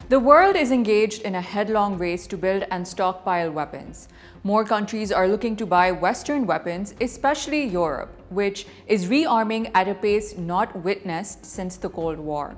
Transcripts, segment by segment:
The world is engaged in a headlong race to build and stockpile weapons. More countries are looking to buy Western weapons, especially Europe, which is rearming at a pace not witnessed since the Cold War.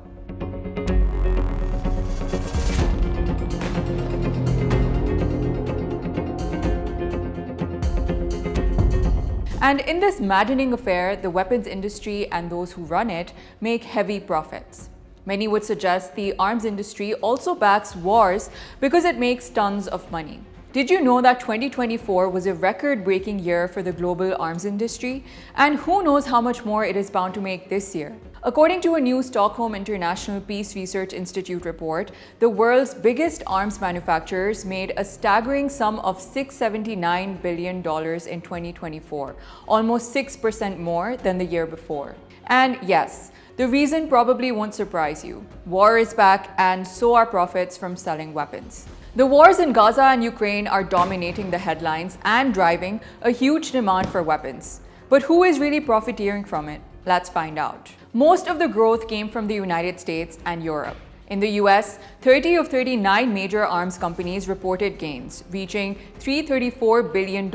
And in this maddening affair, the weapons industry and those who run it make heavy profits. Many would suggest the arms industry also backs wars because it makes tons of money. Did you know that 2024 was a record-breaking year for the global arms industry? And who knows how much more it is bound to make this year? According to a new Stockholm International Peace Research Institute report, the world's biggest arms manufacturers made a staggering sum of $679 billion in 2024, almost 6% more than the year before. And yes, the reason probably won't surprise you. War is back, and so are profits from selling weapons. The wars in Gaza and Ukraine are dominating the headlines and driving a huge demand for weapons. But who is really profiteering from it? Let's find out. Most of the growth came from the United States and Europe. In the US, 30 of 39 major arms companies reported gains, reaching $334 billion.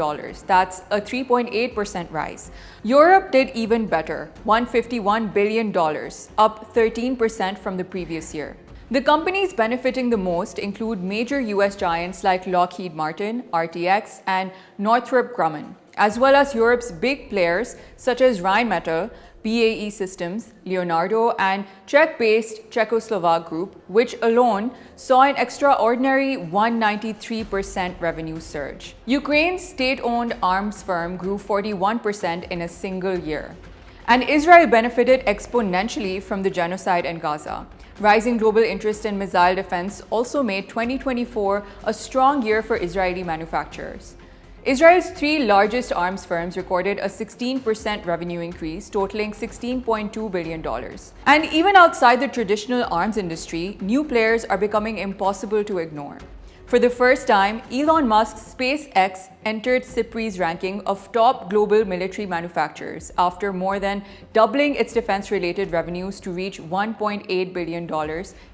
That's a 3.8% rise. Europe did even better, $151 billion, up 13% from the previous year. The companies benefiting the most include major US giants like Lockheed Martin, RTX, and Northrop Grumman, as well as Europe's big players such as Rheinmetall, BAE Systems, Leonardo, and Czech-based Czechoslovak Group, which alone saw an extraordinary 193% revenue surge. Ukraine's state-owned arms firm grew 41% in a single year. And Israel benefited exponentially from the genocide in Gaza. Rising global interest in missile defense also made 2024 a strong year for Israeli manufacturers. Israel's three largest arms firms recorded a 16% revenue increase, totaling $16.2 billion. And even outside the traditional arms industry, new players are becoming impossible to ignore. For the first time, Elon Musk's SpaceX entered SIPRI's ranking of top global military manufacturers after more than doubling its defense-related revenues to reach $1.8 billion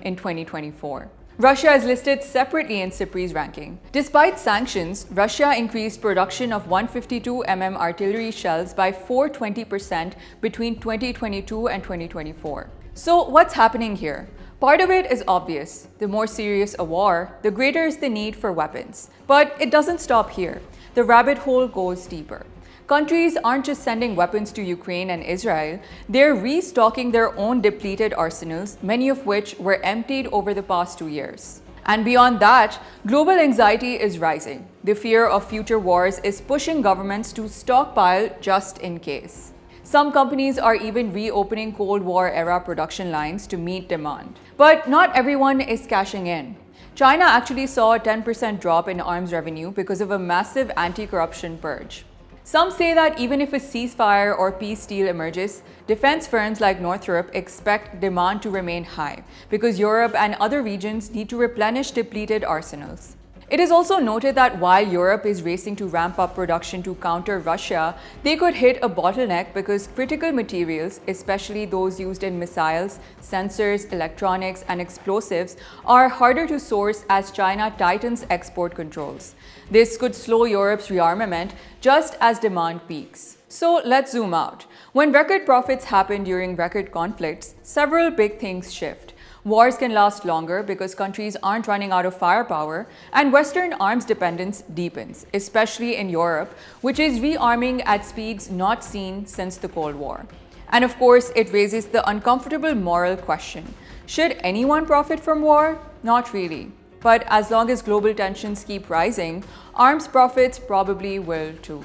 in 2024. Russia is listed separately in SIPRI's ranking. Despite sanctions, Russia increased production of 152mm artillery shells by 420% between 2022 and 2024. So what's happening here? Part of it is obvious. The more serious a war, the greater is the need for weapons. But it doesn't stop here. The rabbit hole goes deeper. Countries aren't just sending weapons to Ukraine and Israel, they're restocking their own depleted arsenals, many of which were emptied over the past 2 years. And beyond that, global anxiety is rising. The fear of future wars is pushing governments to stockpile just in case. Some companies are even reopening Cold War-era production lines to meet demand. But not everyone is cashing in. China actually saw a 10% drop in arms revenue because of a massive anti-corruption purge. Some say that even if a ceasefire or peace deal emerges, defense firms like Northrop expect demand to remain high because Europe and other regions need to replenish depleted arsenals. It is also noted that while Europe is racing to ramp up production to counter Russia, they could hit a bottleneck because critical materials, especially those used in missiles, sensors, electronics, and explosives, are harder to source as China tightens export controls. This could slow Europe's rearmament just as demand peaks. So let's zoom out. When record profits happen during record conflicts, several big things shift. Wars can last longer because countries aren't running out of firepower, and Western arms dependence deepens, especially in Europe, which is rearming at speeds not seen since the Cold War. And of course, it raises the uncomfortable moral question. Should anyone profit from war? Not really. But as long as global tensions keep rising, arms profits probably will too.